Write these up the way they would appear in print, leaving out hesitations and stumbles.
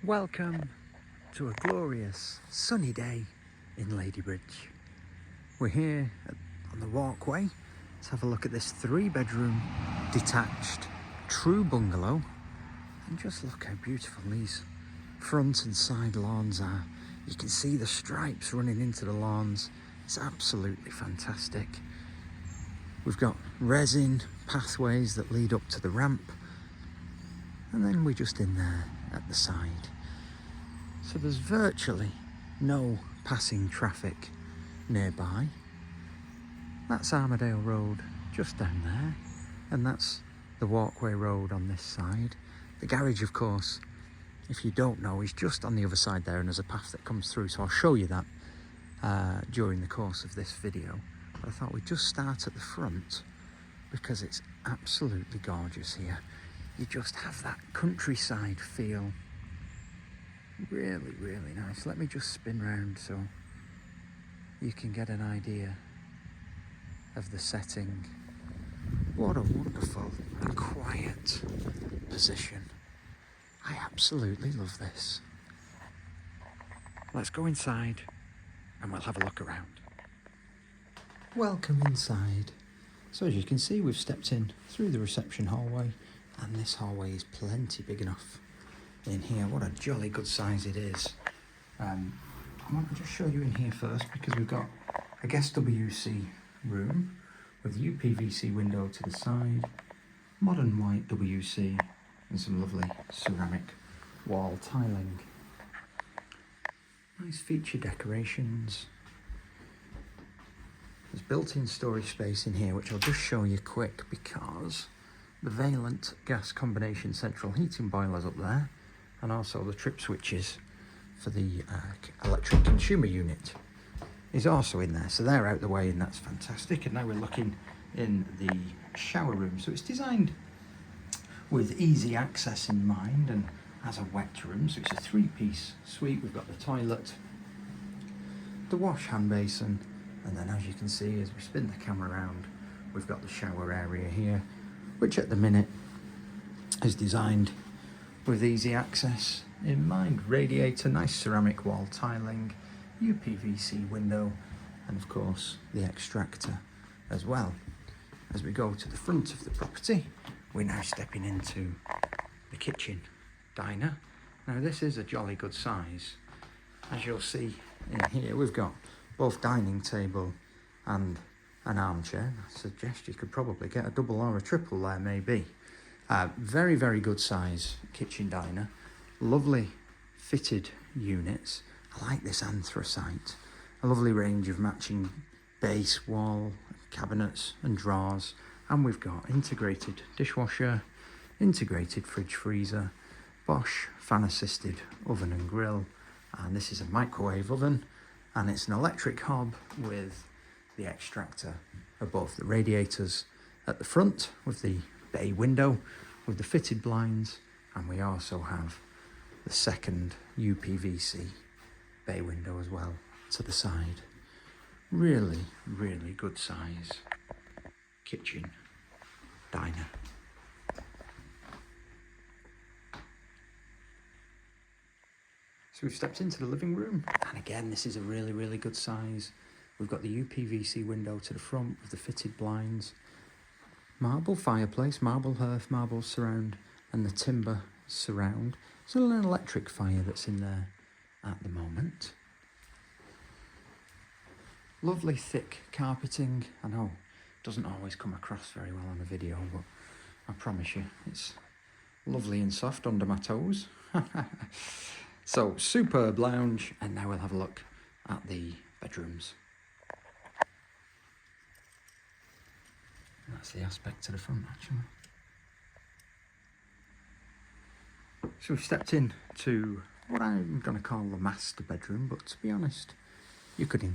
Welcome to a glorious sunny day in Ladybridge. We're here on the Walkway. Let's have a look at this 3-bedroom detached true bungalow, and just look how beautiful these front and side lawns are. You can see the stripes running into the lawns. It's absolutely fantastic. We've got resin pathways that lead up to the ramp, and then we're just in there at the side. So there's virtually no passing traffic nearby. That's Armadale Road just down there, and that's the Walkway Road on this side. The garage, of course, if you don't know, is just on the other side there, and there's a path that comes through, so I'll show you that during the course of this video. But I thought we'd just start at the front because it's absolutely gorgeous here. You just have that countryside feel. Really, really nice. Let me just spin round so you can get an idea of the setting. What a wonderful and quiet position. I absolutely love this. Let's go inside and we'll have a look around. Welcome inside. So as you can see, we've stepped in through the reception hallway, and this hallway is plenty big enough in here. What a jolly good size it is. I want to just show you in here first, because we've got a guest WC room with uPVC window to the side, modern white WC, and some lovely ceramic wall tiling. Nice feature decorations. There's built-in storage space in here, which I'll just show you quick, because the Valent gas combination central heating boiler's up there, and also the trip switches for the electric consumer unit is also in there. So they're out the way, and that's fantastic. And now we're looking in the shower room. So it's designed with easy access in mind and as a wet room. So it's a 3-piece suite. We've got the toilet, the wash hand basin, and then as you can see, as we spin the camera around, we've got the shower area here, which at the minute is designed with easy access in mind. Radiator, nice ceramic wall tiling, uPVC window, and of course the extractor as well. As we go to the front of the property, we're now stepping into the kitchen diner. Now this is a jolly good size. As you'll see in here, we've got both dining table and an armchair. I suggest you could probably get a double or a triple there, maybe. Very, very good size kitchen diner. Lovely fitted units. I like this anthracite. A lovely range of matching base, wall, cabinets and drawers. And we've got integrated dishwasher, integrated fridge freezer, Bosch fan assisted oven and grill. And this is a microwave oven, and it's an electric hob with the extractor above. The radiators at the front with the bay window with the fitted blinds, and we also have the second uPVC bay window as well to the side. Really, really good size kitchen diner. So we've stepped into the living room, and again, this is a really, really good size. We've got the uPVC window to the front with the fitted blinds, marble fireplace, marble hearth, marble surround, and the timber surround. There's an electric fire that's in there at the moment. Lovely thick carpeting. I know it doesn't always come across very well on the video, but I promise you it's lovely and soft under my toes. So superb lounge, and now we'll have a look at the bedrooms. That's the aspect to the front, actually. So we've stepped in to what I'm going to call the master bedroom, but to be honest, you could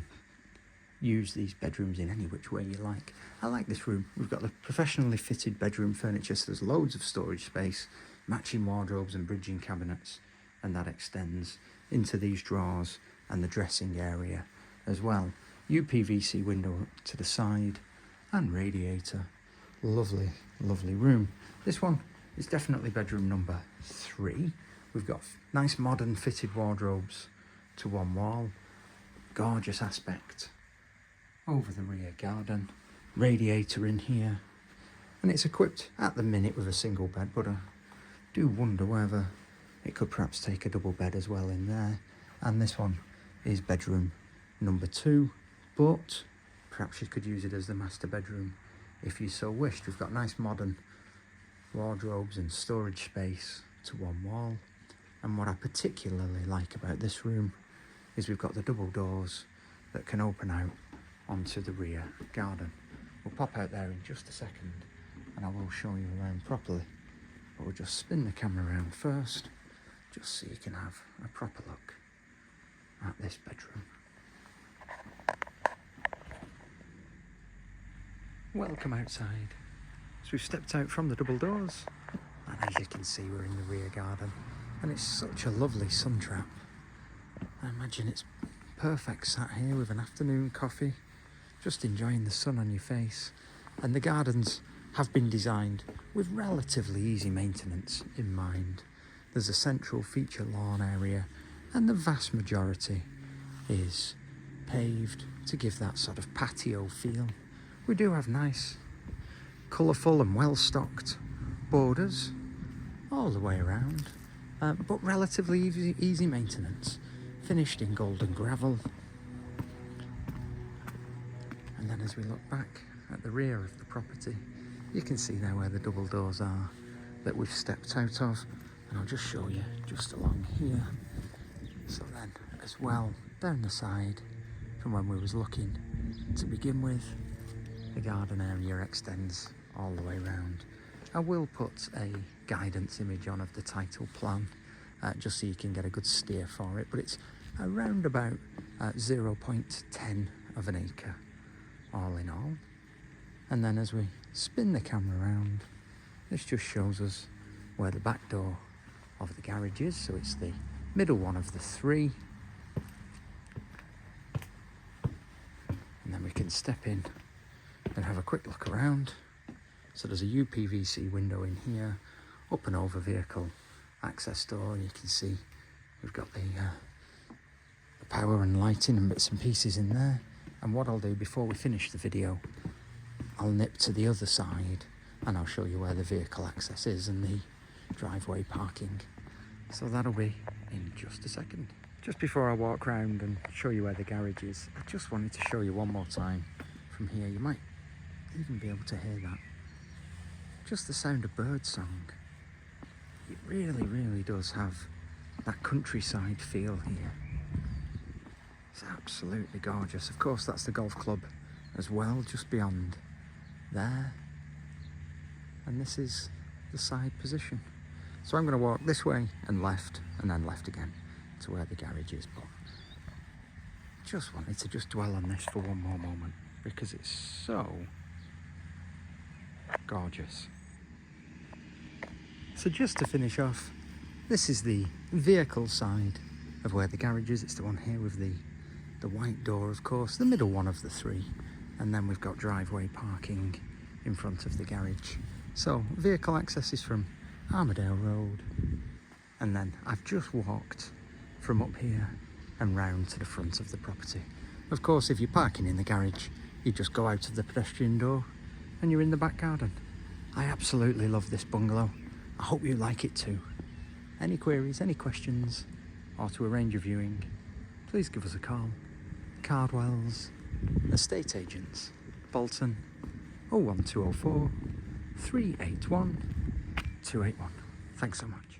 use these bedrooms in any which way you like. I like this room. We've got the professionally fitted bedroom furniture, so there's loads of storage space, matching wardrobes and bridging cabinets, and that extends into these drawers and the dressing area as well. uPVC window to the side and radiator. Lovely, lovely room. This one is definitely bedroom number 3. We've got nice modern fitted wardrobes to one wall. Gorgeous aspect. Over the rear garden. Radiator in here. And it's equipped at the minute with a single bed, but I do wonder whether it could perhaps take a double bed as well in there. And this one is bedroom number 2, but perhaps you could use it as the master bedroom if you so wished. We've got nice modern wardrobes and storage space to one wall. And what I particularly like about this room is we've got the double doors that can open out onto the rear garden. We'll pop out there in just a second and I will show you around properly, but we'll just spin the camera around first just so you can have a proper look at this bedroom. Welcome outside. So we've stepped out from the double doors and as you can see we're in the rear garden and it's such a lovely sun trap. I imagine it's perfect sat here with an afternoon coffee, just enjoying the sun on your face. And the gardens have been designed with relatively easy maintenance in mind. There's a central feature lawn area and the vast majority is paved to give that sort of patio feel. We do have nice, colourful and well-stocked borders all the way around, but relatively easy maintenance, finished in golden gravel. And then as we look back at the rear of the property, you can see there where the double doors are that we've stepped out of, and I'll just show you just along here. So then as well down the side from when we was looking to begin with, the garden area extends all the way around. I will put a guidance image on of the title plan just so you can get a good steer for it, but it's around about 0.10 of an acre all in all. And then as we spin the camera around, this just shows us where the back door of the garage is. So it's the middle one of the 3. And then we can step in and have a quick look around. So there's a uPVC window in here, up and over vehicle access door, and you can see we've got the power and lighting and bits and pieces in there. And what I'll do before we finish the video, I'll nip to the other side and I'll show you where the vehicle access is and the driveway parking. So that'll be in just a second. Just before I walk around and show you where the garage is, I just wanted to show you one more time from here. You might even be able to hear that. Just the sound of birdsong. It really, really does have that countryside feel here. It's absolutely gorgeous. Of course, that's the golf club as well, just beyond there. And this is the side position. So I'm going to walk this way and then left again to where the garage is. But just wanted to just dwell on this for one more moment because it's so gorgeous. So just to finish off, this is the vehicle side of where the garage is. It's the one here with the white door, of course, the middle one of the 3. And then we've got driveway parking in front of the garage. So vehicle access is from Armadale Road. And then I've just walked from up here and round to the front of the property. Of course, if you're parking in the garage, you just go out of the pedestrian door and you're in the back garden. I absolutely love this bungalow. I hope you like it too. Any queries, any questions, or to arrange a viewing, please give us a call. Cardwell's Estate Agents, Bolton, 01204 381 281. Thanks so much.